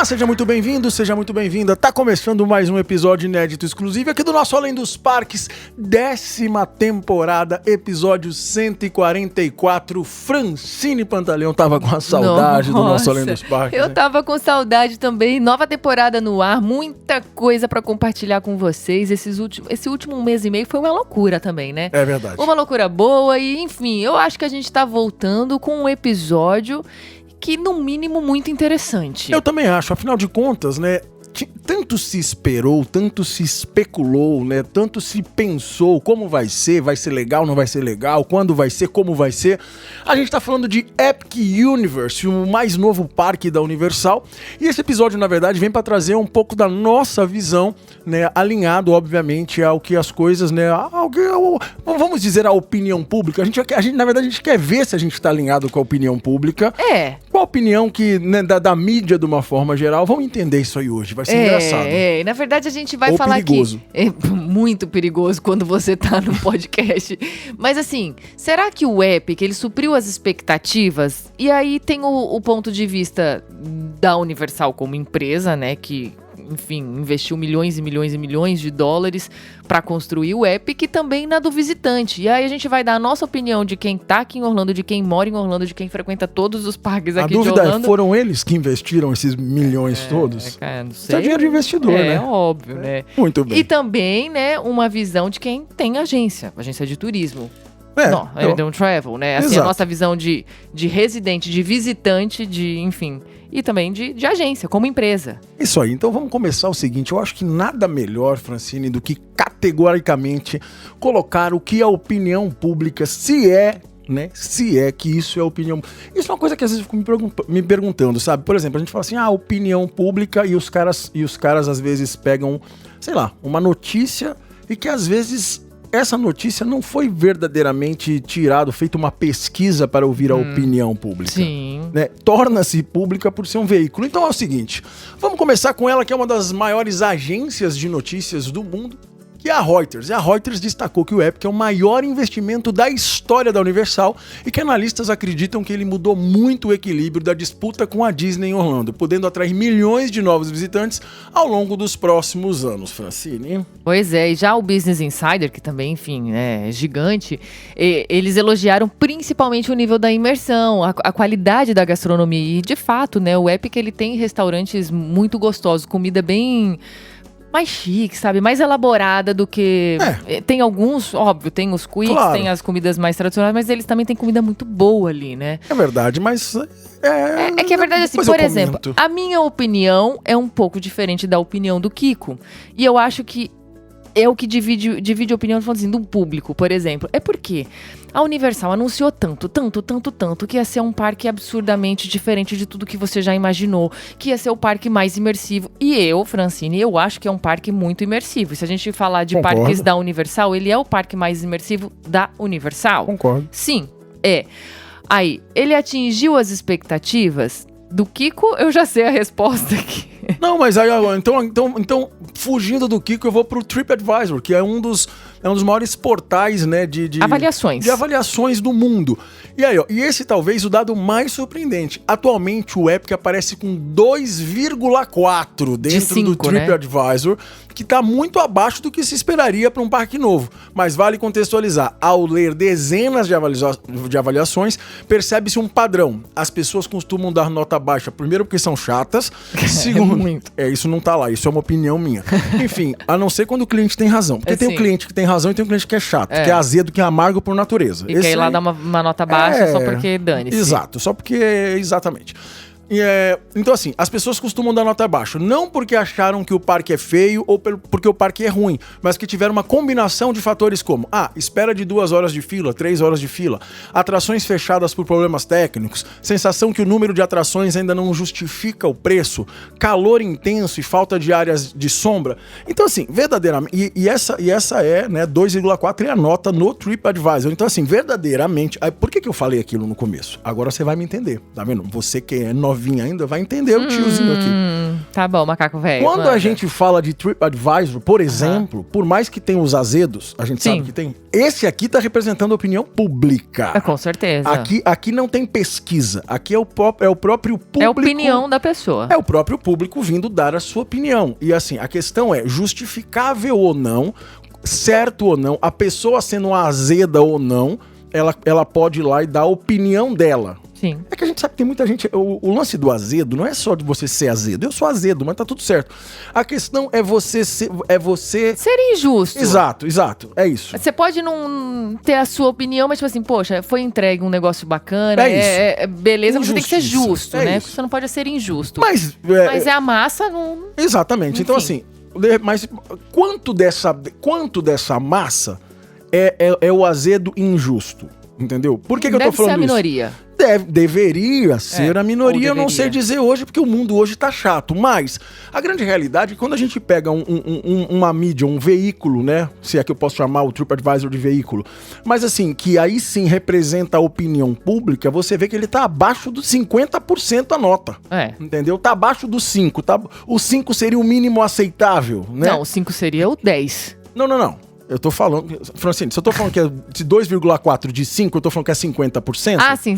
Olá, seja muito bem-vindo, seja muito bem-vinda. Tá começando mais um episódio inédito exclusivo aqui do nosso Além dos Parques, 10ª temporada, episódio 144. Francine Pantaleão tava com a saudade do nosso Além dos Parques. Eu tava com saudade também. Nova temporada no ar, muita coisa pra compartilhar com vocês. Esse último mês e meio foi uma loucura também, né? É verdade. Uma loucura boa e, enfim, eu acho que a gente tá voltando com um episódio que, no mínimo, muito interessante. Eu também acho, afinal de contas, né? Tanto se esperou, tanto se especulou, né? Tanto se pensou como vai ser legal, não vai ser legal, quando vai ser, como vai ser. A gente tá falando de Epic Universe, o mais novo parque da Universal. E esse episódio, na verdade, vem para trazer um pouco da nossa visão, né? Alinhado, obviamente, ao que as coisas, né? Vamos dizer, a opinião pública. Na verdade, a gente quer ver se a gente tá alinhado com a opinião pública. Qual a opinião que, né, da mídia, de uma forma geral. Vamos entender isso aí hoje. Vai ser engraçado. Na verdade, a gente vai Ou falar perigoso. aqui. É muito perigoso quando você tá no podcast. Mas assim, será que o Epic, ele supriu as expectativas? E aí tem o ponto de vista da Universal como empresa, né? Que, enfim, investiu milhões e milhões e milhões de dólares para construir o Epic, e também na do visitante. E aí a gente vai dar a nossa opinião de quem tá aqui em Orlando, de quem mora em Orlando, de quem frequenta todos os parques aqui de Orlando. A dúvida é, foram eles que investiram esses milhões todos? Não sei. Isso é dinheiro de investidor, né? É óbvio, né? Muito bem. E também, né, uma visão de quem tem agência de turismo. Don't Travel, né? Assim, Exato. a nossa visão de residente, de visitante, enfim, e também de agência, como empresa. Isso aí, então vamos começar o seguinte, eu acho que nada melhor, Francine, do que categoricamente colocar o que a opinião pública, se é que isso é opinião. Isso é uma coisa que às vezes eu fico me perguntando, sabe? Por exemplo, a gente fala assim, opinião pública, e os caras às vezes pegam, sei lá, uma notícia, e que às vezes essa notícia não foi verdadeiramente feita uma pesquisa para ouvir a opinião pública. Sim. Né? Torna-se pública por ser um veículo. Então é o seguinte, vamos começar com ela, que é uma das maiores agências de notícias do mundo, que é a Reuters. E a Reuters destacou que o Epic é o maior investimento da história da Universal e que analistas acreditam que ele mudou muito o equilíbrio da disputa com a Disney em Orlando, podendo atrair milhões de novos visitantes ao longo dos próximos anos, Francine. Pois é, e já o Business Insider, que também, enfim, é gigante, eles elogiaram principalmente o nível da imersão, a qualidade da gastronomia. E, de fato, né, o Epic, ele tem restaurantes muito gostosos, comida bem mais chique, sabe? Mais elaborada do que... Tem alguns, óbvio, tem os quicks, claro, tem as comidas mais tradicionais, mas eles também têm comida muito boa ali, né? É verdade, mas... É que é verdade assim, por exemplo, a minha opinião é um pouco diferente da opinião do Kiko. E eu acho que é o que divide a opinião, falando assim, do público, por exemplo. É porque a Universal anunciou tanto que ia ser um parque absurdamente diferente de tudo que você já imaginou, que ia ser o parque mais imersivo. E eu, Francine, eu acho que é um parque muito imersivo. Se a gente falar de parques da Universal, ele é o parque mais imersivo da Universal. Concordo. Sim, é. Aí, ele atingiu as expectativas do Kiko? Eu já sei a resposta aqui. Não, mas aí, então, fugindo do Kiko, eu vou pro TripAdvisor, que é um dos maiores portais, né, de avaliações do mundo. E aí, e esse talvez o dado mais surpreendente. Atualmente, o Epic aparece com 2,4 dentro do TripAdvisor, né? Que tá muito abaixo do que se esperaria para um parque novo. Mas vale contextualizar. Ao ler dezenas de avaliações, percebe-se um padrão. As pessoas costumam dar nota baixa, primeiro porque são chatas, segundo... isso não tá lá, isso é uma opinião minha. Enfim, a não ser quando o cliente tem razão. Porque tem um cliente que tem razão e tem um cliente que é chato, que é azedo, que é amargo por natureza. E quer ir lá dar uma nota baixa só porque dane-se. Exato, só porque... Exatamente. Então assim, as pessoas costumam dar nota baixa, não porque acharam que o parque é feio ou porque o parque é ruim, mas que tiveram uma combinação de fatores como espera de 2 horas de fila, 3 horas de fila, atrações fechadas por problemas técnicos, sensação que o número de atrações ainda não justifica o preço, calor intenso e falta de áreas de sombra. Então assim, verdadeiramente, e essa é, né, 2,4 é a nota no TripAdvisor. Então assim, verdadeiramente, por que eu falei aquilo no começo? Agora você vai me entender, tá vendo? Você que é novinha ainda vai entender o tiozinho aqui. Tá bom, macaco velho. Quando a gente fala de TripAdvisor, por exemplo, por mais que tenha os azedos, a gente sabe que tem, esse aqui tá representando a opinião pública. Com certeza. Aqui não tem pesquisa, aqui é o próprio público. É a opinião da pessoa. É o próprio público vindo dar a sua opinião. E assim, a questão é justificável ou não, certo ou não, a pessoa sendo azeda ou não, ela pode ir lá e dar a opinião dela. Sim. É que a gente sabe que tem muita gente... O lance do azedo não é só de você ser azedo. Eu sou azedo, mas tá tudo certo. A questão é você ser... Ser injusto. Exato. É isso. Você pode não ter a sua opinião, mas tipo assim, poxa, foi entregue um negócio bacana. Beleza, você tem que ser justo, né? Isso. Você não pode ser injusto. Mas é a massa, não... Exatamente. Enfim. Então assim, mas quanto dessa massa é o azedo injusto? Entendeu? Por que eu tô falando isso? Deve ser a minoria. Deveria ser a minoria, eu não sei dizer hoje, porque o mundo hoje tá chato. Mas a grande realidade é que quando a gente pega uma mídia, um veículo, né? Se é que eu posso chamar o TripAdvisor de veículo, mas assim, que aí sim representa a opinião pública, você vê que ele tá abaixo dos 50% a nota. Entendeu? Tá abaixo dos 5. O 5 seria o mínimo aceitável, né? Não, o 5 seria o 10. Não. Eu tô falando... Francine, se eu tô falando que é de 2,4 de 5, eu tô falando que é 50%? Ah, sim.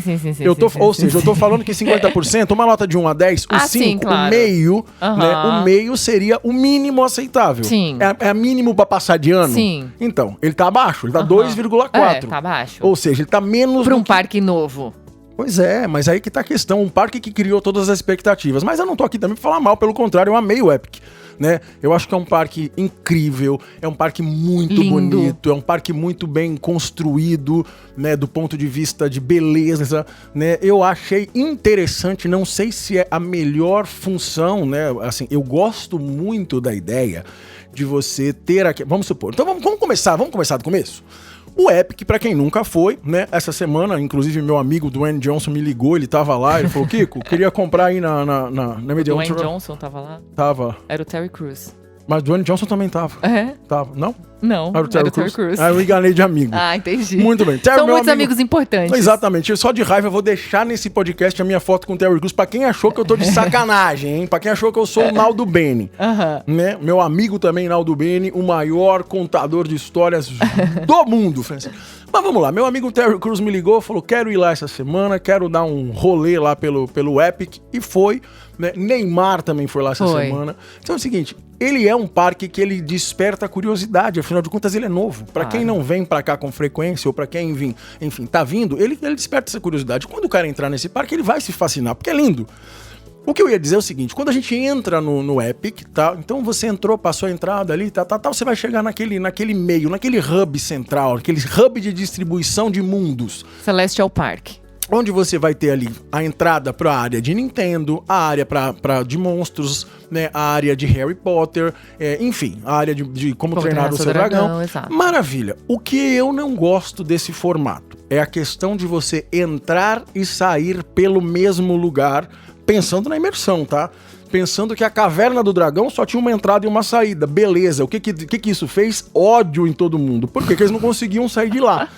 Ou seja, eu tô falando que 50%, uma nota de 1 a 10, o 5, claro. O meio, né? O meio seria o mínimo aceitável. Sim. É mínimo pra passar de ano? Sim. Então, ele tá abaixo, ele tá 2,4. Tá abaixo. Ou seja, ele tá menos... Pra um parque novo. Pois é, mas aí que tá a questão, um parque que criou todas as expectativas. Mas eu não tô aqui também pra falar mal, pelo contrário, eu amei o Epic. Né? Eu acho que é um parque incrível, é um parque muito bonito, é um parque muito bem construído, né, do ponto de vista de beleza, né? Eu achei interessante, não sei se é a melhor função, né? Assim, eu gosto muito da ideia de você ter aqui, vamos supor. Então vamos começar do começo. O Epic, pra quem nunca foi, né? Essa semana, inclusive, meu amigo Dwayne Johnson me ligou, ele tava lá, ele falou, Kiko, queria comprar aí na Median. Dwayne Johnson tava lá? Tava. Era o Terry Crews. Mas o Dwayne Johnson também tava. Tava. Não? Não, era o Terry Crews. Eu enganei de amigo. Entendi. Muito bem. São muitos amigos importantes. Exatamente. Só de raiva eu vou deixar nesse podcast a minha foto com o Terry Crews pra quem achou que eu tô de sacanagem, hein? Pra quem achou que eu sou o Naldo Bene. Né? Meu amigo também, Naldo Bene, o maior contador de histórias do mundo, Francisco. Mas vamos lá, meu amigo Terry Crews me ligou, falou, quero ir lá essa semana, quero dar um rolê lá pelo Epic, e foi, né? Neymar também foi lá essa semana. Então é o seguinte, ele é um parque que ele desperta curiosidade, afinal de contas ele é novo. Pra quem não vem pra cá com frequência, ou pra quem, enfim, tá vindo, ele desperta essa curiosidade. Quando o cara entrar nesse parque, ele vai se fascinar, porque é lindo. O que eu ia dizer é o seguinte, quando a gente entra no Epic, tá? Então você entrou, passou a entrada ali, você vai chegar naquele meio, naquele hub central, aquele hub de distribuição de mundos. Celestial Park. Onde você vai ter ali a entrada para a área de Nintendo, a área de monstros, né, a área de Harry Potter, enfim, a área de como treinar o seu dragão. Maravilha. O que eu não gosto desse formato é a questão de você entrar e sair pelo mesmo lugar, pensando na imersão, tá? Pensando que a Caverna do Dragão só tinha uma entrada e uma saída. Beleza, o que isso fez? Ódio em todo mundo. Por quê? Porque eles não conseguiam sair de lá.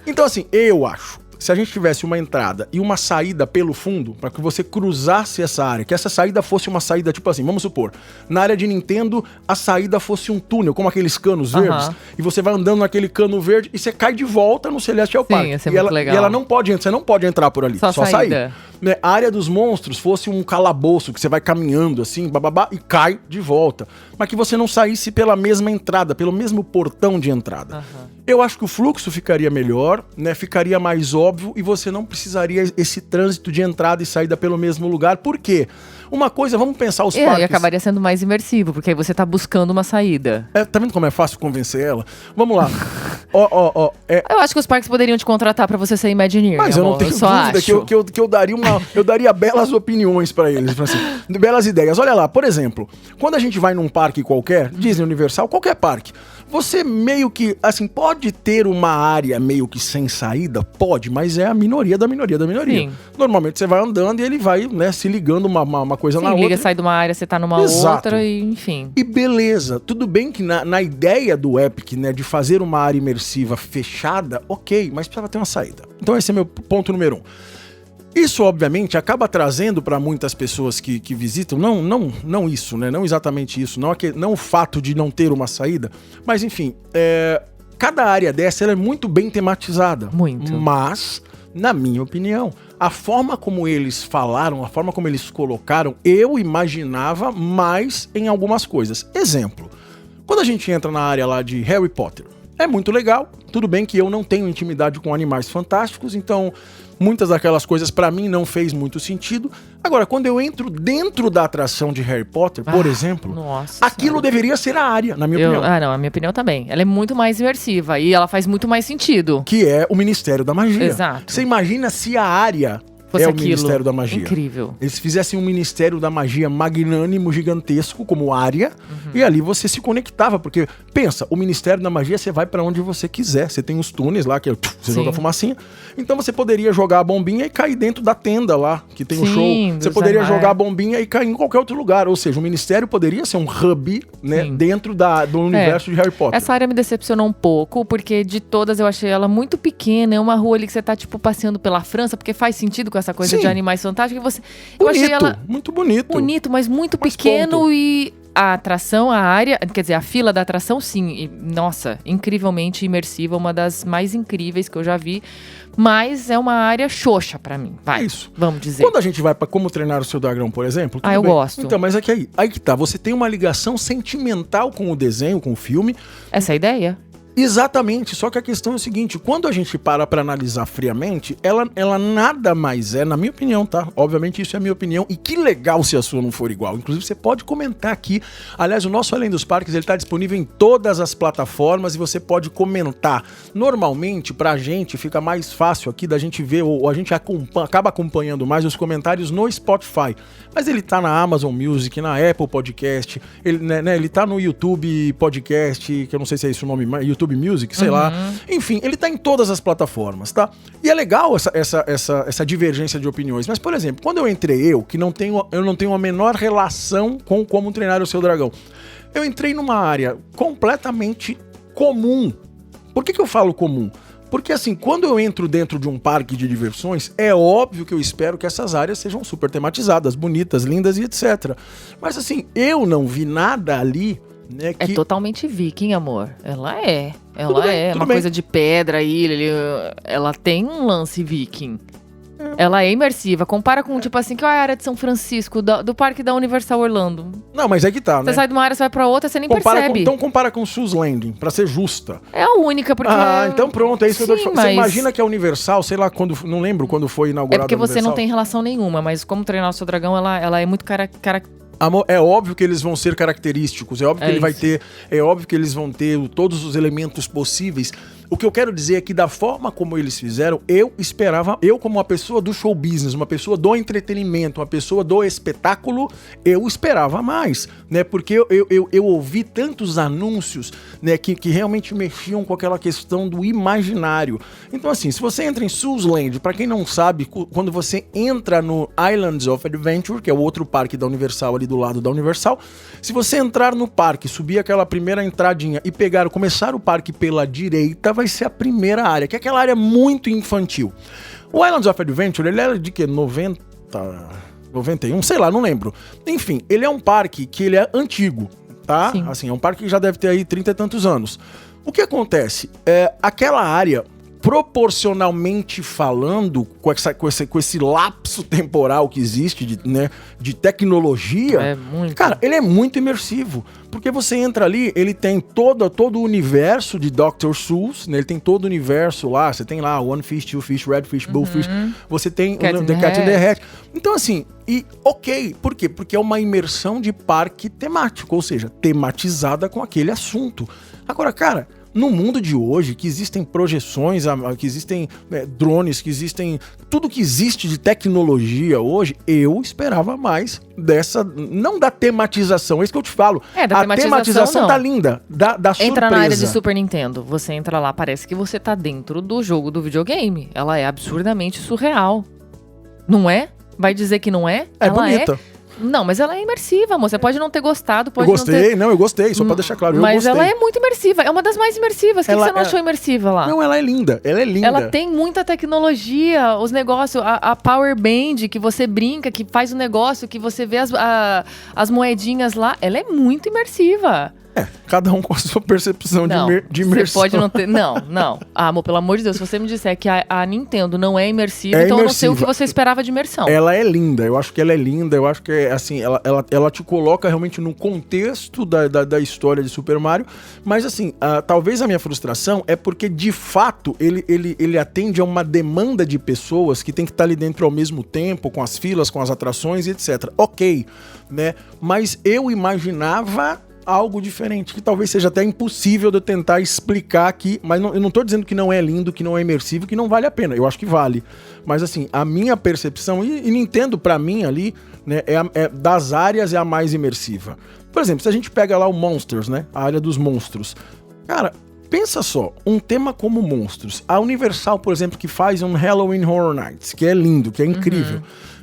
Então, assim, eu acho, se a gente tivesse uma entrada e uma saída pelo fundo, para que você cruzasse essa área, que essa saída fosse uma saída, tipo assim, vamos supor, na área de Nintendo, a saída fosse um túnel, como aqueles canos verdes, e você vai andando naquele cano verde e você cai de volta no Celestial Park. Sim, isso é muito legal. E ela não pode, você não pode entrar por ali, só sair. Né? A área dos monstros fosse um calabouço, que você vai caminhando assim, bababá, e cai de volta. Mas que você não saísse pela mesma entrada, pelo mesmo portão de entrada. Eu acho que o fluxo ficaria melhor, né? Ficaria mais óbvio e você não precisaria esse trânsito de entrada e saída pelo mesmo lugar. Por quê? Uma coisa, vamos pensar os parques... E acabaria sendo mais imersivo, porque aí você tá buscando uma saída. Tá vendo como é fácil convencer ela? Vamos lá. Eu acho que os parques poderiam te contratar pra você ser Imagineer. Mas eu não tenho dúvida que eu daria belas opiniões pra eles, assim, belas ideias. Olha lá, por exemplo, quando a gente vai num parque qualquer, Disney, Universal, qualquer parque, você meio que, assim, pode ter uma área meio que sem saída? Pode, mas é a minoria da minoria da minoria. Sim. Normalmente você vai andando e ele vai, né, se ligando uma coisa na outra. Liga, sai de uma área, você tá numa outra e enfim. E beleza, tudo bem que na ideia do Epic, né, de fazer uma área imersiva fechada, ok, mas precisava ter uma saída. Então esse é meu ponto número 1. Isso, obviamente, acaba trazendo para muitas pessoas que visitam, não isso, né? Não exatamente isso, não o fato de não ter uma saída, mas enfim, cada área dessa ela é muito bem tematizada. Muito. Mas, na minha opinião, a forma como eles falaram, a forma como eles colocaram, eu imaginava mais em algumas coisas. Exemplo, quando a gente entra na área lá de Harry Potter, é muito legal, tudo bem que eu não tenho intimidade com animais fantásticos, então muitas daquelas coisas pra mim não fez muito sentido. Agora, quando eu entro dentro da atração de Harry Potter, por exemplo, aquilo deveria ser a área, na minha opinião. Não, a minha opinião também. Ela é muito mais imersiva e ela faz muito mais sentido. Que é o Ministério da Magia. Exato. Você imagina se a área fosse o Ministério da Magia. Incrível. Eles fizessem um Ministério da Magia magnânimo, gigantesco, como área, e ali você se conectava, porque, pensa, o Ministério da Magia, você vai pra onde você quiser. Você tem os túneis lá, que você joga fumacinha. Então você poderia jogar a bombinha e cair dentro da tenda lá, que tem o show. Você poderia jogar a bombinha e cair em qualquer outro lugar. Ou seja, o Ministério poderia ser um hub, né, dentro do universo de Harry Potter. Essa área me decepcionou um pouco, porque de todas eu achei ela muito pequena. É uma rua ali que você tá, tipo, passeando pela França, porque faz sentido com essa coisa de animais fantásticos. Eu achei ela muito bonito. Bonito, mas muito pequeno. E a atração, a área, quer dizer, a fila da atração, sim. E, nossa, incrivelmente imersiva, uma das mais incríveis que eu já vi. Mas é uma área xoxa pra mim. Vai, isso. Vamos dizer. Quando a gente vai pra Como Treinar o Seu Dragão, por exemplo... eu gosto. Então, mas aí que tá. Você tem uma ligação sentimental com o desenho, com o filme. Essa é a ideia. Exatamente, só que a questão é o seguinte, quando a gente para pra analisar friamente, ela nada mais na minha opinião, tá? Obviamente isso é a minha opinião, e que legal se a sua não for igual. Inclusive você pode comentar aqui, aliás, o nosso Além dos Parques, ele tá disponível em todas as plataformas e você pode comentar. Normalmente, pra gente, fica mais fácil aqui da gente ver, ou a gente acaba acompanhando mais os comentários no Spotify, mas ele tá na Amazon Music, na Apple Podcast, ele tá no YouTube Podcast, que eu não sei se é esse o nome, YouTube Music, sei lá. Enfim, ele tá em todas as plataformas, tá? E é legal essa divergência de opiniões. Mas, por exemplo, quando eu entrei, eu não tenho a menor relação com Como Treinar o Seu Dragão. Eu entrei numa área completamente comum. Por que eu falo comum? Porque assim, quando eu entro dentro de um parque de diversões, é óbvio que eu espero que essas áreas sejam super tematizadas, bonitas, lindas e etc. Mas assim, eu não vi nada ali. É totalmente viking, amor. Ela é uma coisa de pedra, ilha. Ela tem um lance viking. Ela é imersiva. Compara com, tipo assim, que é a área de São Francisco, do parque da Universal Orlando. Não, mas é que tá, né? Você sai de uma área, você vai pra outra, você nem percebe. Então compara com Sus Landing, pra ser justa. É a única, porque... então pronto, é isso que eu tô te falando. Você imagina que a Universal, sei lá, não lembro quando foi inaugurada a Universal. É porque você não tem relação nenhuma, mas Como Treinar o Seu Dragão, ela é muito Amor, é óbvio que eles vão ser característicos, é óbvio que ele vai ter, é óbvio que eles vão ter todos os elementos possíveis. O que eu quero dizer é que da forma como eles fizeram, eu como uma pessoa do show business, uma pessoa do entretenimento, uma pessoa do espetáculo, eu esperava mais, né? Porque eu ouvi tantos anúncios, né, que realmente mexiam com aquela questão do imaginário. Então assim, se você entra em Sus Land, pra quem não sabe, quando você entra no Islands of Adventure, que é o outro parque da Universal ali do lado da Universal, se você entrar no parque, subir aquela primeira entradinha e começar o parque pela direita, vai ser a primeira área, que é aquela área muito infantil. O Islands of Adventure, ele era de que? 91? Sei lá, não lembro. Enfim, ele é um parque que ele é antigo, tá? Sim. Assim, é um parque que já deve ter aí 30 e tantos anos. O que acontece? Aquela área, proporcionalmente falando, com esse lapso temporal que existe de tecnologia, cara, ele é muito imersivo. Porque você entra ali, ele tem todo o universo de Dr. Seuss, né? Ele tem todo o universo lá, você tem lá One Fish, Two Fish, Red Fish, Blue Fish, você tem The Cat and the Hat. Então assim, por quê? Porque é uma imersão de parque temático, ou seja, tematizada com aquele assunto. Agora, cara, no mundo de hoje, que existem projeções, que existem drones, que existem... Tudo que existe de tecnologia hoje, eu esperava mais dessa... Não da tematização, é isso que eu te falo. Da tematização tá linda, da surpresa. Entra na área de Super Nintendo, você entra lá, parece que você tá dentro do jogo do videogame. Ela é absurdamente surreal. Não é? Vai dizer que não é? Ela bonita. Não, mas ela é imersiva, amor. Você pode não ter gostado, pode eu gostei, eu gostei, só pra deixar claro, eu mas gostei. Ela é muito imersiva, é uma das mais imersivas. O que você não achou imersiva lá? Não, ela é linda, Ela tem muita tecnologia, os negócios, a Power Band, que você brinca, que faz o negócio, que você vê as moedinhas lá, ela é muito imersiva. Cada um com a sua percepção de imersão. Você pode não ter... Não. Amor, pelo amor de Deus, se você me disser que a Nintendo não é imersiva, então eu não sei o que você esperava de imersão. Ela é linda, eu acho que ela é linda, eu acho que, assim, ela te coloca realmente no contexto da história de Super Mario, mas, assim, talvez a minha frustração é porque, de fato, ele atende a uma demanda de pessoas que tem que estar ali dentro ao mesmo tempo, com as filas, com as atrações e etc. Ok, né? Mas eu imaginava algo diferente, que talvez seja até impossível de eu tentar explicar aqui, mas eu não tô dizendo que não é lindo, que não é imersivo, que não vale a pena, eu acho que vale, mas assim, a minha percepção, e Nintendo pra mim ali, né, das áreas é a mais imersiva. Por exemplo, se a gente pega lá o Monsters, né, a área dos monstros, cara, pensa só, um tema como monstros, a Universal, por exemplo, que faz um Halloween Horror Nights, que é lindo, que é incrível,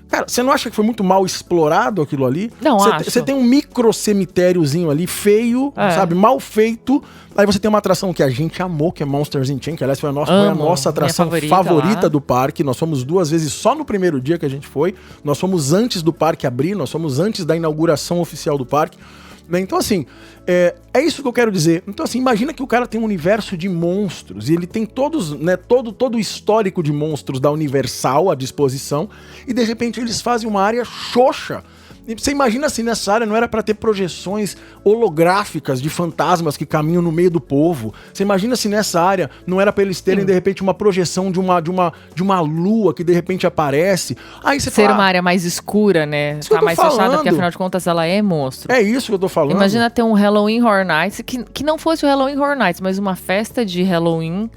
cara, você não acha que foi muito mal explorado aquilo ali? Não, acho. Você tem um micro cemitériozinho ali, feio, sabe? Mal feito. Aí você tem uma atração que a gente amou, que é Monsters in Chains, que aliás foi a nossa atração favorita do parque. Nós fomos 2 vezes só no primeiro dia que a gente foi. Nós fomos antes do parque abrir, nós fomos antes da inauguração oficial do parque. Então, assim, é isso que eu quero dizer. Então, assim, imagina que o cara tem um universo de monstros e ele tem todos, né, todo o histórico de monstros da Universal à disposição e, de repente, eles fazem uma área xoxa. E você imagina assim, nessa área não era pra ter projeções holográficas de fantasmas que caminham no meio do povo. Você imagina se nessa área não era pra eles terem, de repente, uma projeção de uma lua que de repente aparece. Aí você fala, uma área mais escura, né? Tá mais fechada, porque afinal de contas ela é monstro. É isso que eu tô falando. Imagina ter um Halloween Horror Nights, que não fosse o Halloween Horror Nights, mas uma festa de Halloween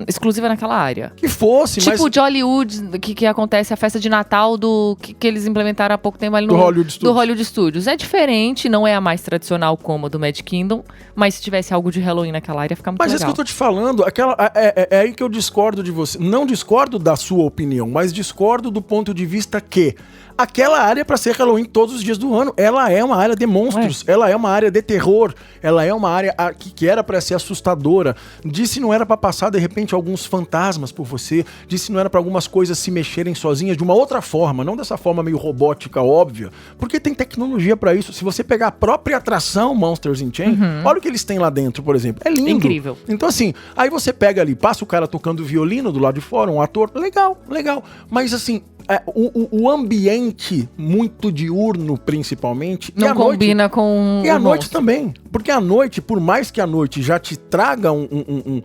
exclusiva naquela área. Que fosse, tipo, mas... Tipo de Hollywood, que acontece a festa de Natal que eles implementaram há pouco tempo ali no Hollywood Studios. É diferente, não é a mais tradicional como a do Magic Kingdom, mas se tivesse algo de Halloween naquela área, ia ficar muito legal. Mas isso que eu tô te falando, é aí que eu discordo de você. Não discordo da sua opinião, mas discordo do ponto de vista que aquela área é pra ser Halloween todos os dias do ano. Ela é uma área de monstros, ela é uma área de terror, ela é uma área que era pra ser assustadora. Disse não era pra passar, de repente, alguns fantasmas por você, disse não era pra algumas coisas se mexerem sozinhas de uma outra forma, não dessa forma meio robótica, óbvia, porque tem tecnologia pra isso. Se você pegar a própria atração Monsters in Chains, olha o que eles têm lá dentro, por exemplo. É lindo. Incrível. Então assim, aí você pega ali, passa o cara tocando violino do lado de fora, um ator, legal. Mas assim, o ambiente muito diurno, principalmente, não combina com e a noite também, porque a noite, por mais que a noite já te traga um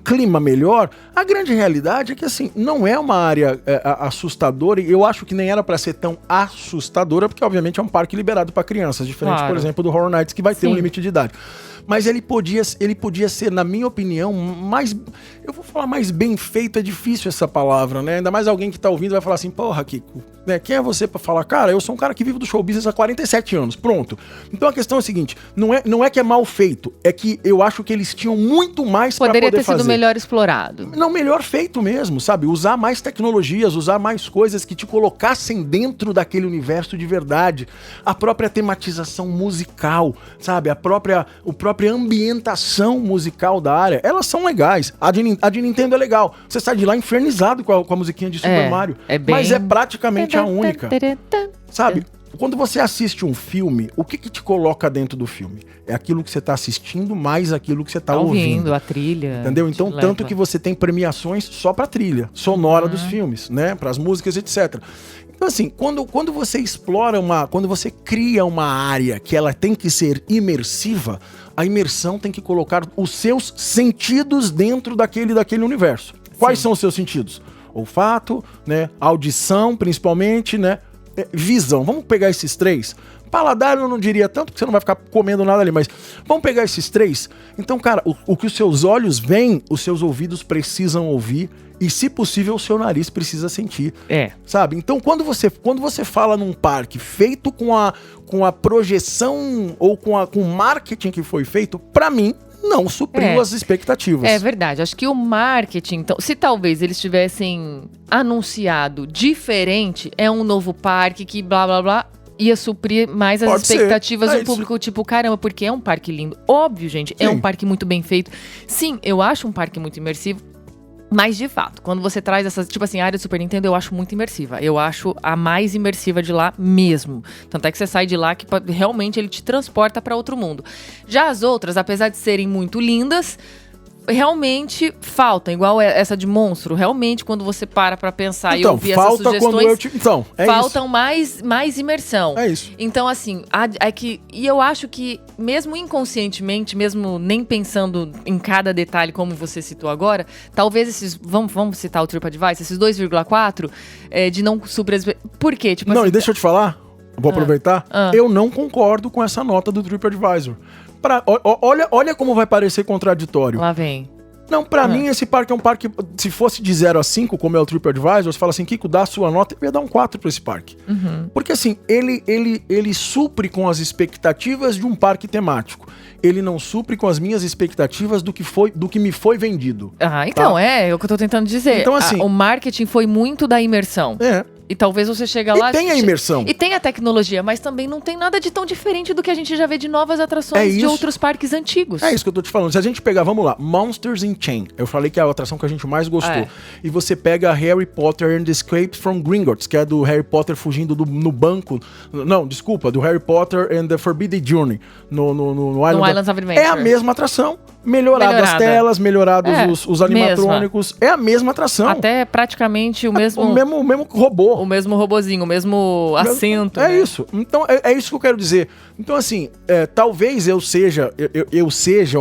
clima melhor, a grande realidade é que assim, não é uma área assustadora, e eu acho que nem era pra ser tão assustadora, porque obviamente é um parque liberado pra crianças, diferente, por exemplo, do Horror Nights, que vai ter um limite de idade. Mas ele podia ser, na minha opinião, mais... Eu vou falar mais bem feito, é difícil essa palavra, né? Ainda mais alguém que tá ouvindo vai falar assim, porra, Kiko, né? Quem é você pra falar? Cara, eu sou um cara que vive do show business há 47 anos, pronto. Então a questão é a seguinte, não é que é mal feito, é que eu acho que eles tinham muito mais pra poder fazer. Poderia ter sido melhor explorado. Não, melhor feito mesmo, sabe? Usar mais tecnologias, usar mais coisas que te colocassem dentro daquele universo de verdade. A própria tematização musical, sabe? A própria ambientação musical da área, elas são legais. A de Nintendo é legal. Você sai de lá infernizado com a musiquinha de Super Mario. Mas é praticamente a única. Sabe? Quando você assiste um filme, o que te coloca dentro do filme? É aquilo que você tá assistindo, mais aquilo que você tá ouvindo. A trilha. Entendeu? Então, tanto que você tem premiações só pra trilha sonora dos filmes, né? Pras músicas, etc. Então, assim, quando você explora quando você cria uma área que ela tem que ser imersiva, a imersão tem que colocar os seus sentidos dentro daquele universo. Quais são os seus sentidos? Olfato, né? Audição, principalmente, né? Visão. Vamos pegar esses 3. Paladar eu não diria tanto, porque você não vai ficar comendo nada ali, mas vamos pegar esses 3. Então, cara, o que os seus olhos veem, os seus ouvidos precisam ouvir e, se possível, o seu nariz precisa sentir. Sabe? Então, quando você fala num parque feito com a projeção ou com o marketing que foi feito, pra mim, não supriu as expectativas. É verdade. Acho que o marketing, então, se talvez eles tivessem anunciado diferente, é um novo parque que blá blá blá, ia suprir mais as expectativas do público, tipo, caramba, porque é um parque lindo. Óbvio, gente, é um parque muito bem feito. Sim, eu acho um parque muito imersivo. Mas, de fato, quando você traz essas... Tipo assim, a área do Super Nintendo eu acho muito imersiva. Eu acho a mais imersiva de lá mesmo. Tanto é que você sai de lá que realmente ele te transporta para outro mundo. Já as outras, apesar de serem muito lindas, realmente faltam. Igual essa de Monstro. Realmente, quando você para pra pensar e ouvir essas sugestões... faltam mais imersão. É isso. Então, assim, e eu acho que, mesmo inconscientemente, mesmo nem pensando em cada detalhe, como você citou agora, talvez esses... Vamos citar o TripAdvisor, esses 2,4 de não suprir... Por quê? Tipo, não, assim, e deixa eu te falar, vou aproveitar. Eu não concordo com essa nota do TripAdvisor. Olha como vai parecer contraditório. Lá vem. Não, pra mim esse parque é um parque, se fosse de 0 a 5, como é o TripAdvisor, você fala assim, Kiko, dá a sua nota, eu ia dar um 4 pra esse parque. Porque assim, ele supre com as expectativas de um parque temático. Ele não supre com as minhas expectativas do que me foi vendido. Então, é o que eu tô tentando dizer. Então, assim, o marketing foi muito da imersão. E talvez você chega lá... E tem a imersão. E tem a tecnologia, mas também não tem nada de tão diferente do que a gente já vê de novas atrações de outros parques antigos. É isso que eu tô te falando. Se a gente pegar, vamos lá, Monsters in Chain. Eu falei que é a atração que a gente mais gostou. E você pega Harry Potter and the Escape from Gringotts, que é do Harry Potter fugindo no banco. Não, desculpa, do Harry Potter and the Forbidden Journey. No Islands of Adventure. É a mesma atração. Melhoradas as telas, melhorados os animatrônicos. É a mesma atração. Até praticamente o mesmo... O mesmo robô. O mesmo robozinho, o mesmo assento. É isso. Então, é isso que eu quero dizer. Então, assim, talvez eu seja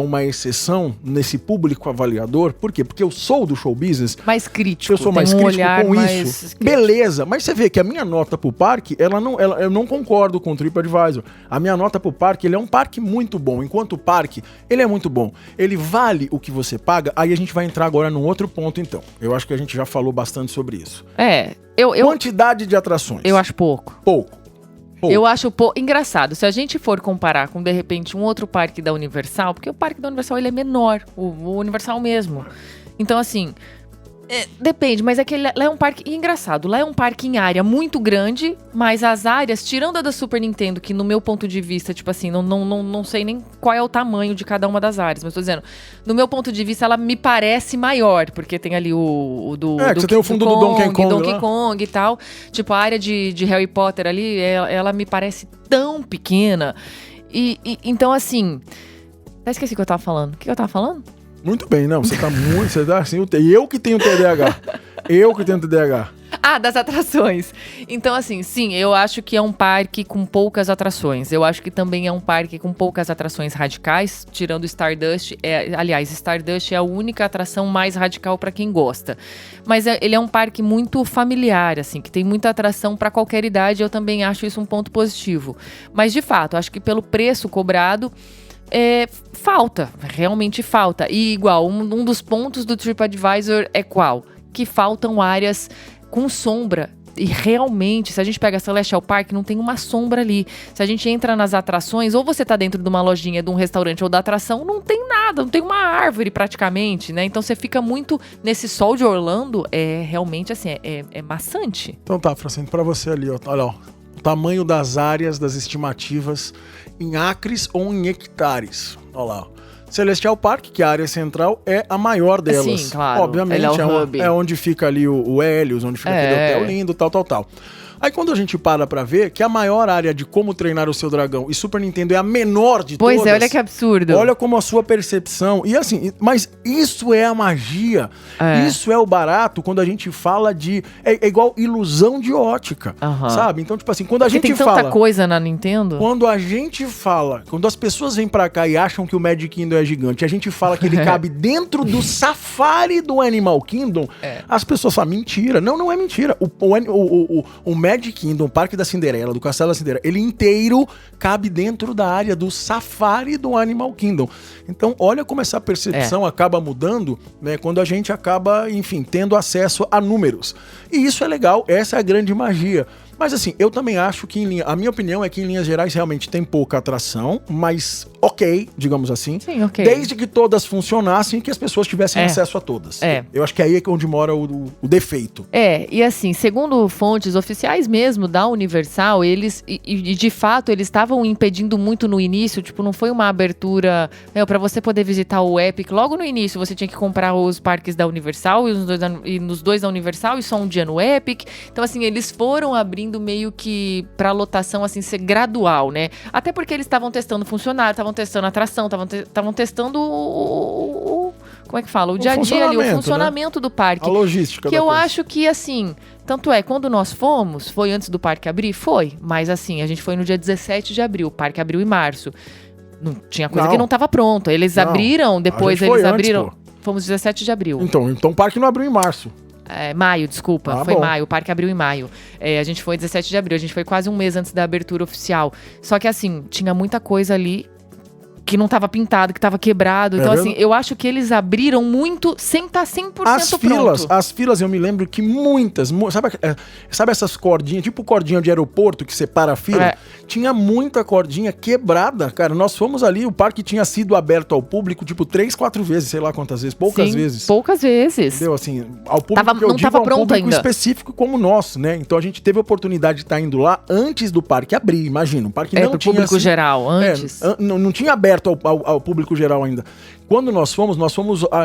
uma exceção nesse público avaliador. Por quê? Porque eu sou do show business. Mais crítico. Eu sou mais crítico com isso. Beleza. Mas você vê que a minha nota pro parque, eu não concordo com o TripAdvisor. A minha nota pro parque, ele é um parque muito bom. Enquanto parque, ele é muito bom. Ele vale o que você paga. Aí a gente vai entrar agora num outro ponto, então. Eu acho que a gente já falou bastante sobre isso. Quantidade de atrações. Eu acho pouco. Pouco. Eu acho pouco. Engraçado, se a gente for comparar com, de repente, um outro parque da Universal, porque o parque da Universal ele é menor, o Universal mesmo. Então, assim, depende, mas é que lá é um parque engraçado. Lá é um parque em área muito grande, mas as áreas, tirando a da Super Nintendo, que no meu ponto de vista, tipo assim, não sei nem qual é o tamanho de cada uma das áreas, mas tô dizendo, no meu ponto de vista, ela me parece maior, porque tem ali o do você tem o fundo do Donkey Kong e tal. Tipo, a área de Harry Potter ali, ela me parece tão pequena. Então, assim, até esqueci o que eu tava falando. O que eu tava falando? Muito bem, não, você tá assim, eu que tenho TDAH. Eu que tenho TDAH. Das atrações. Então, assim, sim, eu acho que é um parque com poucas atrações. Eu acho que também é um parque com poucas atrações radicais, tirando Stardust. Aliás, Stardust é a única atração mais radical pra quem gosta. Mas ele é um parque muito familiar, assim, que tem muita atração pra qualquer idade. Eu também acho isso um ponto positivo. Mas, de fato, acho que pelo preço cobrado... falta, realmente falta. E igual, um dos pontos do TripAdvisor é qual? Que faltam áreas com sombra. E realmente, se a gente pega Celestial Park, não tem uma sombra ali. Se a gente entra nas atrações, ou você tá dentro de uma lojinha, de um restaurante ou da atração, não tem nada, não tem uma árvore praticamente, né? Então você fica muito nesse sol de Orlando, realmente assim, é maçante. Então tá, Francine, pra você ali, ó, olha, ó. Tamanho das áreas, das estimativas em acres ou em hectares. Olha lá. Celestial Park, que a área central é a maior delas. Sim, claro. Obviamente, é onde fica ali o Helios, onde fica aquele hotel lindo, tal. Aí quando a gente para pra ver que a maior área de como treinar o seu dragão e Super Nintendo é a menor de todas... Pois é, olha que absurdo. Olha como a sua percepção... E assim, mas isso é a magia. Isso é o barato quando a gente fala de... É igual ilusão de ótica, sabe? Então, tipo assim, quando a gente fala... Tem tanta coisa na Nintendo. Quando a gente fala... Quando as pessoas vêm pra cá e acham que o Magic Kingdom é gigante, a gente fala que ele cabe dentro do safari do Animal Kingdom, as pessoas falam, mentira. Não é mentira. O Magic Kingdom, o Parque da Cinderela, do Castelo da Cinderela, ele inteiro cabe dentro da área do safari do Animal Kingdom. Então, olha como essa percepção acaba mudando, né, quando a gente acaba, enfim, tendo acesso a números. E isso é legal, essa é a grande magia. Mas assim, eu também acho que, a minha opinião é que em linhas gerais realmente tem pouca atração, mas ok, digamos assim. Sim, ok. Desde que todas funcionassem e que as pessoas tivessem acesso a todas. Eu acho que aí é onde mora o defeito. E assim, segundo fontes oficiais mesmo da Universal, eles, e de fato, eles estavam impedindo muito no início, tipo, não foi uma abertura, pra você poder visitar o Epic, logo no início você tinha que comprar os parques da Universal e nos dois da Universal e só um dia no Epic. Então assim, eles foram abrindo meio que pra lotação, assim, ser gradual, né? Até porque eles estavam testando funcionário, estavam testando atração, estavam testando como é que fala? O dia a dia ali, o funcionamento, né, do parque. A logística. Que eu acho que, assim, tanto é, quando nós fomos, foi antes do parque abrir? Foi. Mas assim, a gente foi no dia 17 de abril, o parque abriu em março. Não tinha coisa que não estava pronta. Eles abriram, depois eles abriram. Antes, fomos 17 de abril. Então o parque não abriu em março. Maio, desculpa, foi maio, o parque abriu em maio. A gente foi 17 de abril, a gente foi quase um mês antes da abertura oficial. Só que assim, tinha muita coisa ali que não estava pintado, que estava quebrado. Então assim, eu acho que eles abriram muito sem estar 100% pronto. As filas, eu me lembro que muitas, sabe essas cordinhas, tipo cordinha de aeroporto que separa a fila? Tinha muita cordinha quebrada, cara. Nós fomos ali, o parque tinha sido aberto ao público, tipo, 3, 4 vezes, sei lá quantas vezes, poucas vezes. Poucas vezes. Entendeu? Assim, ao público que eu digo, ao público ainda específico como o nosso, né? Então a gente teve a oportunidade de estar indo lá antes do parque abrir, imagina. O parque não tinha... público geral, antes. Não tinha aberto ao público geral ainda. Quando nós fomos,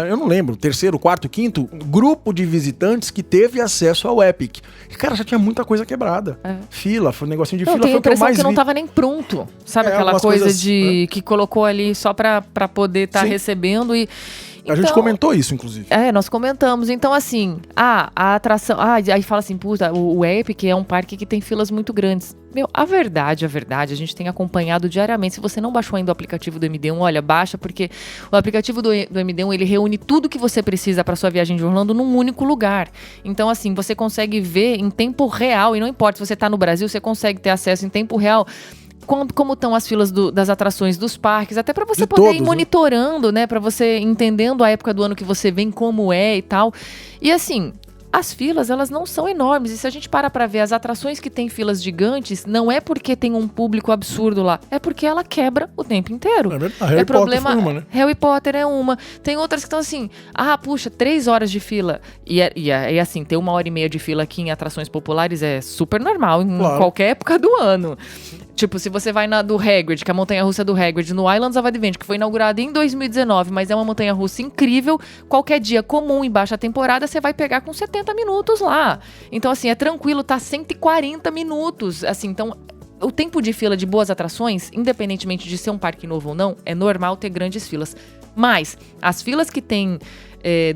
eu não lembro, terceiro, quarto, quinto, grupo de visitantes que teve acesso ao Epic. E, cara, já tinha muita coisa quebrada. Fila, foi um negocinho de fila, foi o que eu mais vi. Não tava nem pronto, sabe? Aquela coisa de que colocou ali só pra poder estar recebendo e... A gente comentou isso, inclusive. Nós comentamos. Então, assim, a atração... aí fala assim, puta, o Epic é um parque que tem filas muito grandes. Meu, a verdade, a gente tem acompanhado diariamente. Se você não baixou ainda o aplicativo do MD1, olha, baixa, porque o aplicativo do MD1, ele reúne tudo que você precisa para sua viagem de Orlando num único lugar. Então, assim, você consegue ver em tempo real, e não importa se você tá no Brasil, você consegue ter acesso em tempo real como estão as filas das atrações dos parques, até para você poder ir monitorando, né? Para você entendendo a época do ano que você vem, como é e tal. E assim, as filas, elas não são enormes. E se a gente para ver as atrações que tem filas gigantes, não é porque tem um público absurdo lá, é porque ela quebra o tempo inteiro. Harry Potter foi uma, né? Harry Potter é uma. Tem outras que estão assim, puxa, 3 horas de fila. E assim, ter 1h30 de fila aqui em atrações populares é super normal em qualquer época do ano. Tipo, se você vai na do Hagrid, que é a montanha-russa do Hagrid, no Islands of Adventure, que foi inaugurada em 2019, mas é uma montanha-russa incrível, qualquer dia comum em baixa temporada, você vai pegar com 70 minutos lá. Então, assim, é tranquilo, tá 140 minutos. Assim, então, o tempo de fila de boas atrações, independentemente de ser um parque novo ou não, é normal ter grandes filas. Mas, as filas que tem...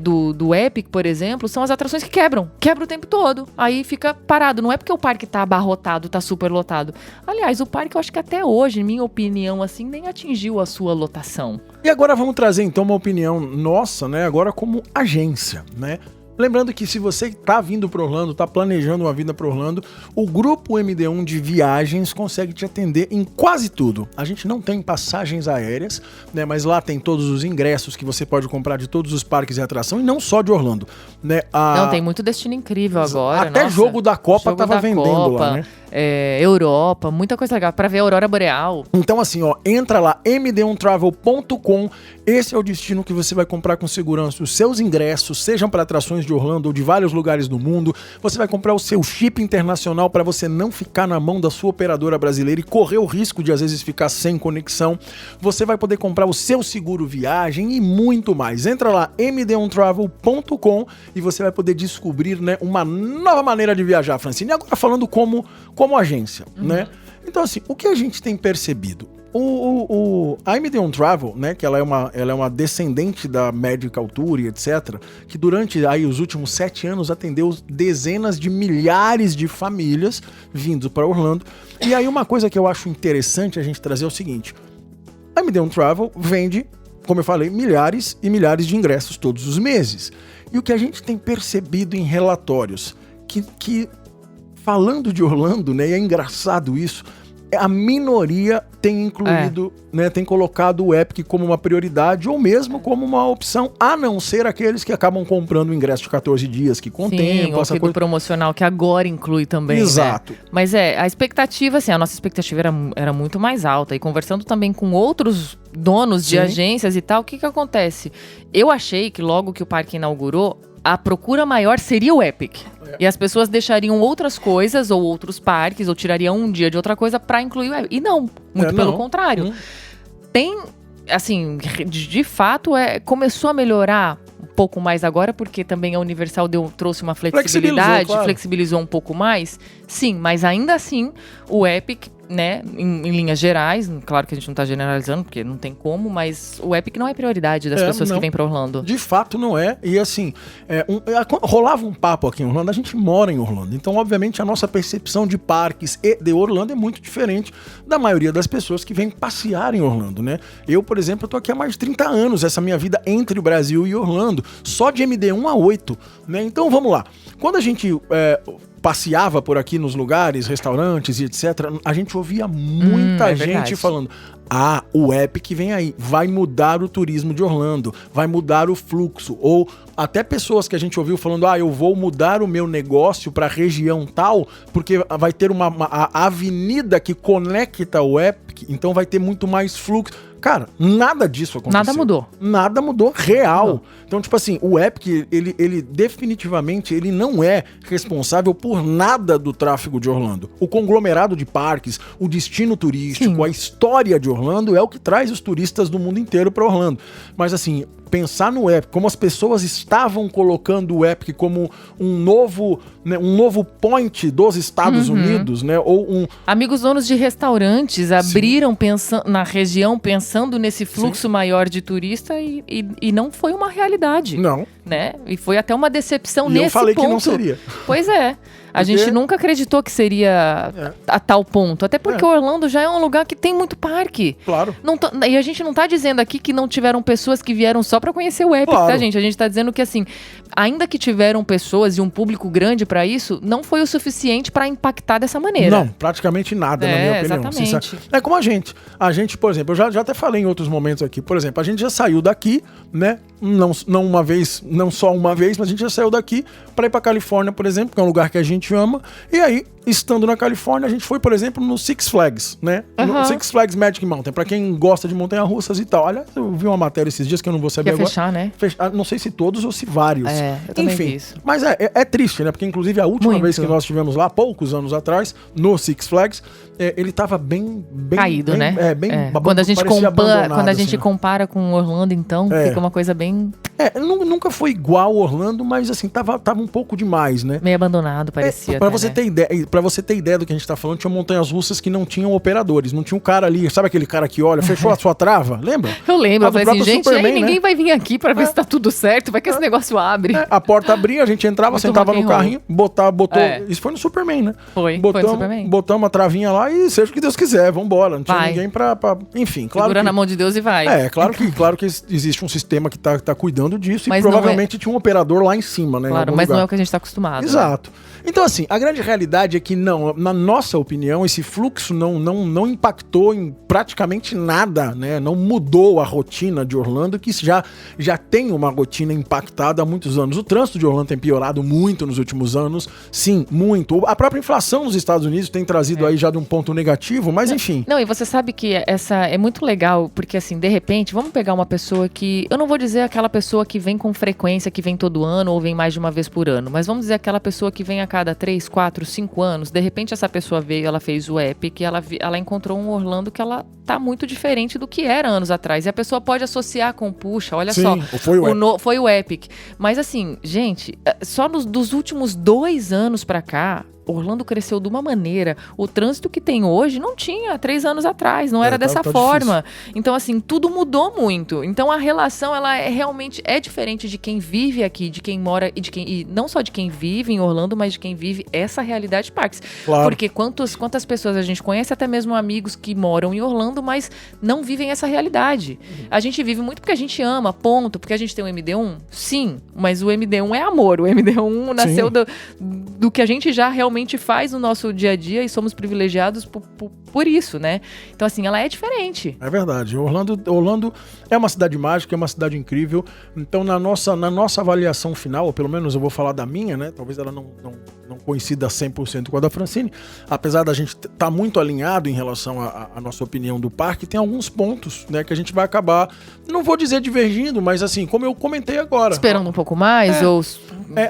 do Epic, por exemplo, são as atrações que quebram o tempo todo, aí fica parado, não é porque o parque tá abarrotado, tá super lotado. Aliás, o parque eu acho que até hoje, minha opinião, assim, nem atingiu a sua lotação. E agora vamos trazer então uma opinião nossa, né, agora como agência, né? Lembrando que se você está vindo para Orlando, está planejando uma vinda para Orlando, o grupo MD1 de viagens consegue te atender em quase tudo. A gente não tem passagens aéreas, né, mas lá tem todos os ingressos que você pode comprar de todos os parques e atração, e não só de Orlando. Né? Não, tem muito destino incrível agora. Até jogo da Copa estava vendendo lá, né? Europa, muita coisa legal, para ver a Aurora Boreal. Então assim, entra lá, md1travel.com, esse é o destino que você vai comprar com segurança os seus ingressos, sejam para atrações de Orlando ou de vários lugares do mundo. Você vai comprar o seu chip internacional para você não ficar na mão da sua operadora brasileira e correr o risco de às vezes ficar sem conexão. Você vai poder comprar o seu seguro viagem e muito mais. Entra lá, md1travel.com, e você vai poder descobrir, né, uma nova maneira de viajar, Francine. E agora falando como agência, né? Então assim, o que a gente tem percebido? A MD1 Travel, né, que ela é uma descendente da Medical Tour e etc, que durante aí os últimos 7 anos atendeu dezenas de milhares de famílias vindo para Orlando. E aí uma coisa que eu acho interessante a gente trazer é o seguinte: a MD1 Travel vende, como eu falei, milhares e milhares de ingressos todos os meses. E o que a gente tem percebido em relatórios, que falando de Orlando, né, e é engraçado isso, a minoria tem incluído, né, tem colocado o Epic como uma prioridade ou mesmo como uma opção, a não ser aqueles que acabam comprando o ingresso de 14 dias que contempla essa coisa promocional que agora inclui também. Exato. Né? Mas a expectativa, assim, a nossa expectativa era muito mais alta. E conversando também com outros donos de agências e tal, o que acontece? Eu achei que logo que o parque inaugurou, a procura maior seria o Epic. E as pessoas deixariam outras coisas ou outros parques, ou tirariam um dia de outra coisa pra incluir o Epic. E não, muito pelo contrário. Tem, assim, de fato, começou a melhorar um pouco mais agora, porque também a Universal trouxe uma flexibilidade, flexibilizou um pouco mais. Sim, mas ainda assim, o Epic, né, em linhas gerais, claro que a gente não tá generalizando, porque não tem como, mas o Epic não é prioridade das pessoas que vêm pra Orlando. De fato não é, e assim, rolava um papo aqui em Orlando, a gente mora em Orlando, então obviamente a nossa percepção de parques e de Orlando é muito diferente da maioria das pessoas que vêm passear em Orlando, né? Eu, por exemplo, tô aqui há mais de 30 anos, essa minha vida entre o Brasil e Orlando, só de MD1 a 8, né? Então vamos lá, quando a gente passeava por aqui nos lugares, restaurantes e etc., a gente ouvia muita gente falando: o Epic vem aí, vai mudar o turismo de Orlando, vai mudar o fluxo. Ou até pessoas que a gente ouviu falando: eu vou mudar o meu negócio para a região tal, porque vai ter a avenida que conecta o Epic, então vai ter muito mais fluxo. Cara, nada disso aconteceu. Nada mudou. Nada mudou real. Então, tipo assim, o Epic, ele definitivamente, ele não é responsável por nada do tráfego de Orlando. O conglomerado de parques, o destino turístico, a história de Orlando é o que traz os turistas do mundo inteiro para Orlando. Mas assim, pensar no Epic, como as pessoas estavam colocando o Epic como um novo point dos Estados Unidos, né? Ou amigos donos de restaurantes abriram na região pensando nesse fluxo maior de turista e não foi uma realidade. Não. Né? E foi até uma decepção nesse ponto. Eu falei que não seria. Pois é. A gente nunca acreditou que seria a tal ponto. Até porque Orlando já é um lugar que tem muito parque. Claro. E a gente não tá dizendo aqui que não tiveram pessoas que vieram só pra conhecer o Epic, tá, gente? A gente tá dizendo que, assim, ainda que tiveram pessoas e um público grande pra isso, não foi o suficiente pra impactar dessa maneira. Não, praticamente nada, na minha opinião. Exatamente. É como a gente. A gente, por exemplo, eu já até falei em outros momentos aqui. Por exemplo, a gente já saiu daqui, né? Não uma vez, não só uma vez, mas a gente já saiu daqui pra ir pra Califórnia, por exemplo, que é um lugar que a gente ama. E aí, estando na Califórnia, a gente foi, por exemplo, no Six Flags, né? No Six Flags Magic Mountain, pra quem gosta de montanha-russas e tal. Aliás, eu vi uma matéria esses dias que eu não vou saber agora. Fechar, né? Não sei se todos ou se vários. Eu também vi isso. Mas é triste, né? Porque, inclusive, a última vez que nós estivemos lá, poucos anos atrás, no Six Flags, ele tava bem caído, né? Quando a gente compara com Orlando, então, fica uma coisa bem... nunca foi igual Orlando, mas assim, tava um pouco demais, né? Meio abandonado, parecia. Pra você ter ideia do que a gente tá falando, tinha montanhas russas que não tinham operadores, não tinha um cara ali, sabe aquele cara que olha, fechou a sua trava? Lembra? Eu lembro, eu falei assim, gente, ninguém vai vir aqui pra ver se tá tudo certo, vai que esse negócio abre. A porta abria, a gente entrava, sentava no carrinho, botou. Isso foi no Superman, né? Foi no Superman. Botamos uma travinha lá e seja o que Deus quiser, vambora. Não tinha ninguém pra. Enfim, claro. Segura na mão de Deus e vai. Claro que existe um sistema que tá cuidando disso, mas e provavelmente tinha um operador lá em cima, né? Claro, mas não é o que a gente tá acostumado. Exato. Né? Então, assim, a grande realidade é que não, na nossa opinião, esse fluxo não impactou em praticamente nada, né? Não mudou a rotina de Orlando, que já tem uma rotina impactada há muitos anos. O trânsito de Orlando tem piorado muito nos últimos anos, sim, muito. A própria inflação nos Estados Unidos tem trazido aí já de um ponto negativo, mas enfim. Não, e você sabe que essa é muito legal, porque assim, de repente, vamos pegar uma pessoa que, eu não vou dizer aquela pessoa que vem com frequência, que vem todo ano ou vem mais de uma vez por ano, mas vamos dizer aquela pessoa que vem a cada 3, 4, 5 anos, de repente essa pessoa veio, ela fez o Epic, ela encontrou um Orlando que ela tá muito diferente do que era anos atrás, e a pessoa pode associar com, puxa, olha só, foi o Epic, mas assim, gente, só dos últimos 2 anos pra cá, Orlando cresceu de uma maneira, o trânsito que tem hoje não tinha 3 anos atrás, não era dessa forma. Difícil. Então, assim, tudo mudou muito. Então, a relação, ela realmente é diferente de quem vive aqui, de quem mora, e não só de quem vive em Orlando, mas de quem vive essa realidade de parques. Claro. Porque quantas pessoas a gente conhece, até mesmo amigos que moram em Orlando, Orlando, mas não vivem essa realidade. A gente vive muito porque a gente ama, ponto. Porque a gente tem o MD1? Sim, mas o MD1 é amor. O MD1 nasceu do que a gente já realmente faz no nosso dia a dia e somos privilegiados por isso, né? Então, assim, ela é diferente. É verdade. Orlando é uma cidade mágica, é uma cidade incrível. Então, na nossa avaliação final, ou pelo menos eu vou falar da minha, né? Talvez ela não coincida 100% com a da Francine, apesar da gente estar muito alinhado em relação à nossa opinião do parque, tem alguns pontos, né, que a gente vai acabar, não vou dizer divergindo, mas assim, como eu comentei agora. Esperando um pouco mais, ou...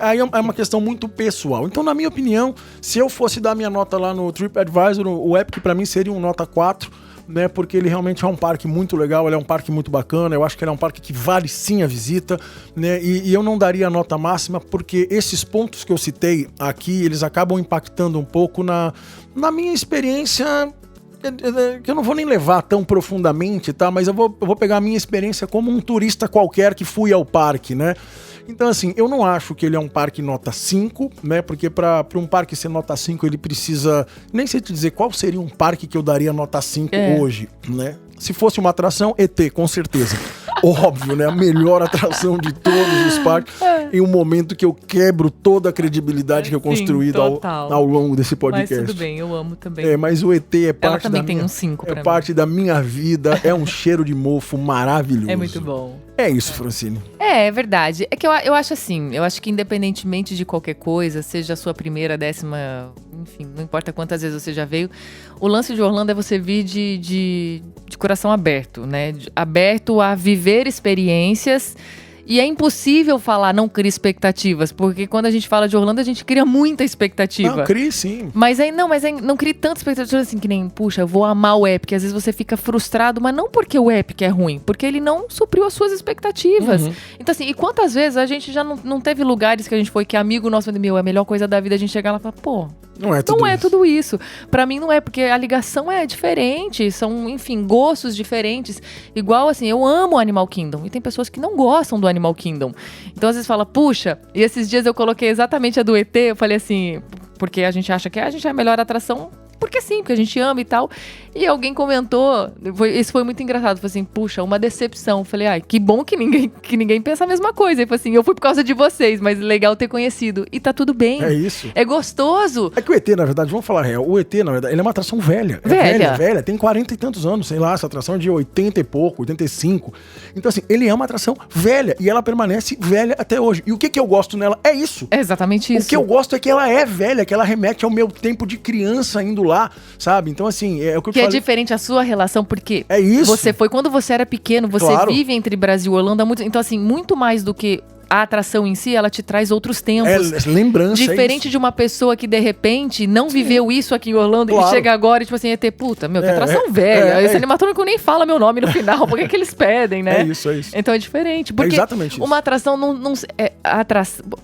Aí é uma questão muito pessoal. Então, na minha opinião, se eu fosse dar minha nota lá no TripAdvisor, o Epic pra mim seria um nota 4, né, porque ele realmente é um parque muito legal, ele é um parque muito bacana, eu acho que ele é um parque que vale sim a visita, né, e eu não daria a nota máxima porque esses pontos que eu citei aqui, eles acabam impactando um pouco na minha experiência, que eu não vou nem levar tão profundamente, tá, mas eu vou pegar a minha experiência como um turista qualquer que fui ao parque, né. Então, assim, eu não acho que ele é um parque nota 5, né? Porque para um parque ser nota 5, ele precisa... Nem sei te dizer qual seria um parque que eu daria nota 5 hoje, né? Se fosse uma atração, ET, com certeza. Óbvio, né? A melhor atração de todos os parques. Em um momento que eu quebro toda a credibilidade que eu construí ao longo desse podcast. Mas tudo bem, eu amo também. Mas o ET é parte da minha... Tem um 5 é parte da minha vida, é um cheiro de mofo maravilhoso. É muito bom. É isso, Francine. É verdade. É que eu acho assim, eu acho que independentemente de qualquer coisa, seja a sua primeira, 10ª, enfim, não importa quantas vezes você já veio, o lance de Orlando é você vir de coração aberto, né? Aberto a viver experiências. E é impossível falar não crie expectativas, porque quando a gente fala de Orlando, a gente cria muita expectativa. Não, crie sim. Mas não crie tanta expectativa assim, que nem, puxa, eu vou amar o Epic. Às vezes você fica frustrado, mas não porque o Epic é ruim, porque ele não supriu as suas expectativas. Então assim, e quantas vezes a gente já não teve lugares que a gente foi, que amigo nosso falou, meu, é a melhor coisa da vida a gente chegar lá e falar, pô, não é tudo isso. Pra mim não é, porque a ligação é diferente, são, enfim, gostos diferentes. Igual assim, eu amo Animal Kingdom, e tem pessoas que não gostam do Animal Kingdom. Então às vezes fala, puxa, e esses dias eu coloquei exatamente a do ET, eu falei assim, porque a gente acha que a gente é a melhor atração, porque sim, porque a gente ama e tal. E alguém comentou, isso foi muito engraçado, foi assim, puxa, uma decepção. Eu falei, que bom que ninguém pensa a mesma coisa. E foi assim, eu fui por causa de vocês, mas legal ter conhecido. E tá tudo bem. É isso. É gostoso. É que o ET, na verdade, vamos falar real, o ET, na verdade, ele é uma atração velha. Velha, tem 40 e tantos anos, sei lá, essa atração é de 80 e pouco, 85. Então assim, ele é uma atração velha e ela permanece velha até hoje. E o que eu gosto nela é isso. É exatamente isso. O que eu gosto é que ela é velha, que ela remete ao meu tempo de criança indo lá, sabe? Então assim, é o que eu falei. É diferente a sua relação, porque é isso. Você foi quando você era pequeno, você vive entre Brasil e Orlando há muito. Então assim, muito mais do que a atração em si, ela te traz outros tempos. Lembrança. Diferente de uma pessoa que, de repente, não viveu isso aqui em Orlando e chega agora e, tipo assim, ET, puta, meu, que atração velha. Esse animatrônico nem fala meu nome no final. Por que eles pedem, né? É isso. Então é diferente. Porque exatamente isso. Uma atração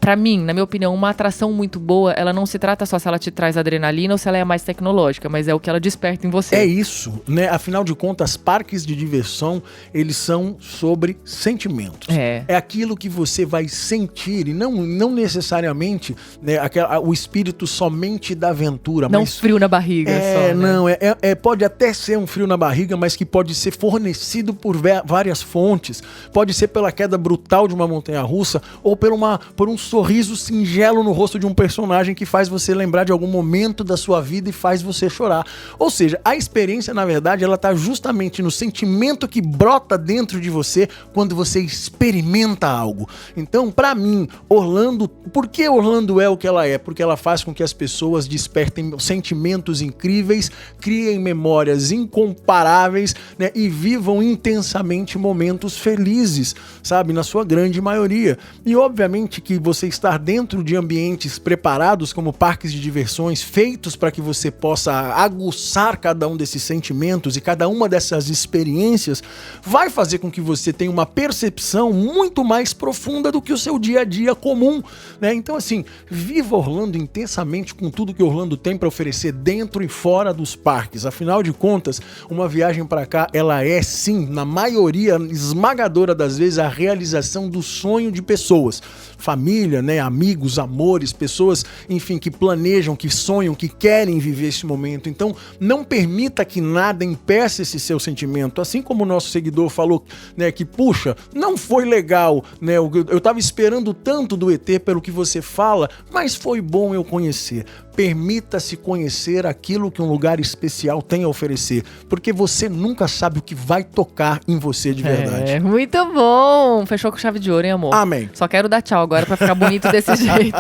pra mim, na minha opinião, uma atração muito boa, ela não se trata só se ela te traz adrenalina ou se ela é mais tecnológica, mas é o que ela desperta em você. É isso, né? Afinal de contas, parques de diversão, eles são sobre sentimentos. É aquilo que você vai sentir e não necessariamente, né, o espírito somente da aventura. Não frio na barriga só, né? Pode até ser um frio na barriga, mas que pode ser fornecido por várias fontes. Pode ser pela queda brutal de uma montanha-russa ou por um sorriso singelo no rosto de um personagem que faz você lembrar de algum momento da sua vida e faz você chorar. Ou seja, a experiência, na verdade, ela tá justamente no sentimento que brota dentro de você quando você experimenta algo. Então, pra mim, Orlando... Por que Orlando é o que ela é? Porque ela faz com que as pessoas despertem sentimentos incríveis, criem memórias incomparáveis, né? E vivam intensamente momentos felizes, sabe? Na sua grande maioria. E, obviamente, que você estar dentro de ambientes preparados como parques de diversões, feitos para que você possa aguçar cada um desses sentimentos e cada uma dessas experiências, vai fazer com que você tenha uma percepção muito mais profunda do do que o seu dia a dia comum, né? Então, assim, viva Orlando intensamente com tudo que Orlando tem para oferecer dentro e fora dos parques. Afinal de contas, uma viagem para cá, ela é sim, na maioria esmagadora das vezes, a realização do sonho de pessoas. Família, né? Amigos, amores, pessoas, enfim, que planejam, que sonham, que querem viver esse momento. Então, não permita que nada impeça esse seu sentimento. Assim como o nosso seguidor falou, né, que, puxa, não foi legal, né? Eu tava esperando tanto do ET pelo que você fala, mas foi bom eu conhecer. Permita-se conhecer aquilo que um lugar especial tem a oferecer, porque você nunca sabe o que vai tocar em você de verdade. É, muito bom! Fechou com chave de ouro, hein, amor? Amém. Só quero dar tchau agora pra ficar bonito desse jeito.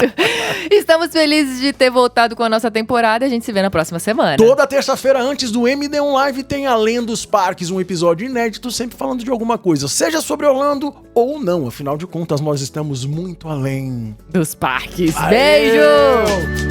Estamos felizes de ter voltado com a nossa temporada e a gente se vê na próxima semana. Toda terça-feira, antes do MD1 Live, tem Além dos Parques, um episódio inédito, sempre falando de alguma coisa, seja sobre Orlando ou não. Afinal de contas, nós estamos muito além dos parques. Aê! Beijo!